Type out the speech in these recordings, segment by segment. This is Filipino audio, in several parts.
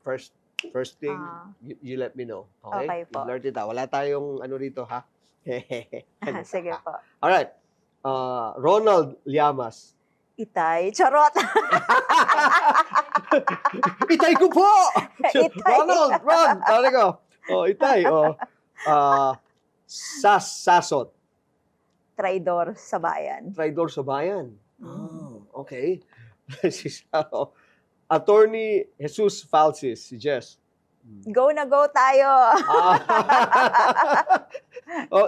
first thing, you let me know. Okay? Okay po. Blurt it out. Wala tayong ano rito, ha? Sige po. Alright. Ronald Llamas. Itay. Charot! Itay ko po! Itay. Ronald, Ron! Tari ko. Itay. Sasot. Traidor sa bayan. Traidor sa bayan. Okay. Attorney Jesus Falsis, si Jess. Go na go tayo!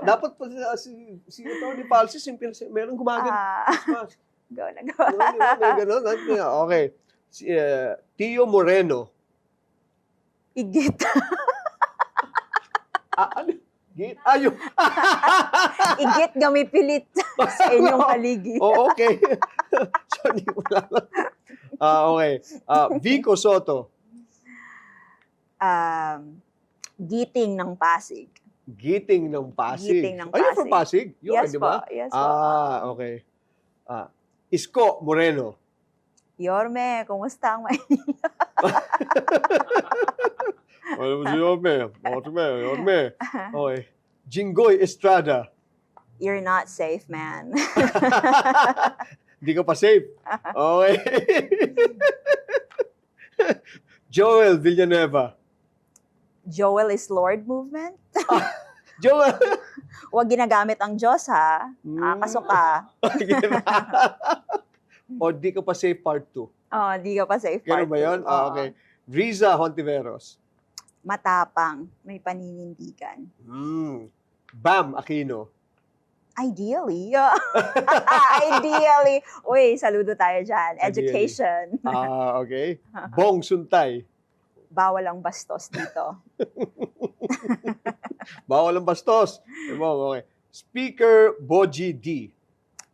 Dapat pa si Attorney Falsis, meron gumagano. Go na go. May ganun. Okay. Tio Moreno. Igit. Ano? Ayun. Igit gamipilit sa inyong haligi. Okay. So, hindi ko lang. Okay. Vico Soto. Giting ng Pasig. Giting ng Pasig. Giting ng Are you from Pasig? Pasig? Yes di po. ba? Yes po. Okay. Isko Moreno. Yorme, kumusta ang Maynila? Alam mo si Yorme. Okay. Jinggoy Estrada. You're not safe, man. Hindi ka pa safe. Okay. Joel Villanueva. Joel is Lord movement? Joel. Huwag ginagamit ang Diyos, ha? Kaso ka. O di ka pa safe part 2. Di ka pa safe part Kano ba yun? 2. Okay. Riza Hontiveros. Matapang. May paninindigan. Bam Aquino. Ideally. Ideally. Uy, saludo tayo dyan. Education. Okay. Bong Suntay. Bawal ang bastos dito. Bawal ang bastos. Okay. Speaker Boji D.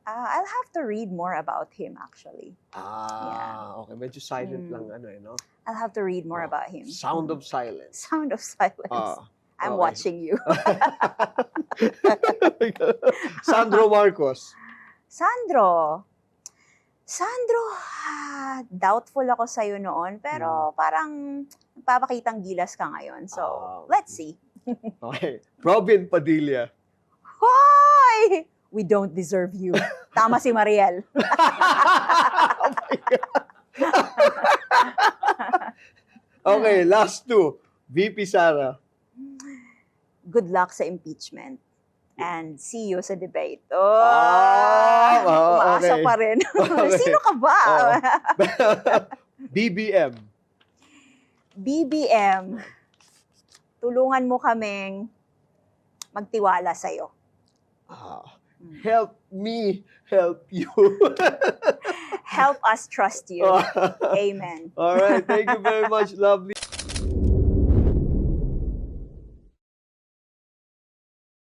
I'll have to read more about him, actually. Okay. Medyo silent lang, no? I'll have to read more about him. Sound of silence. Sound of silence. I'm watching you. Sandro Marcos. Sandro, doubtful ako sa'yo noon, pero parang nagpapakitang gilas ka ngayon. So, let's see. Okay. Robin Padilla. Hoy! We don't deserve you. Tama si Mariel. Oh my God. Okay, last two. VP Sara. Good luck sa impeachment. And see you sa debate. Okay. Umaasa pa rin. Okay. Sino ka ba? BBM. BBM, tulungan mo kaming magtiwala sa'yo. Help me, help you. Help us trust you. Amen. All right, thank you very much, lovely.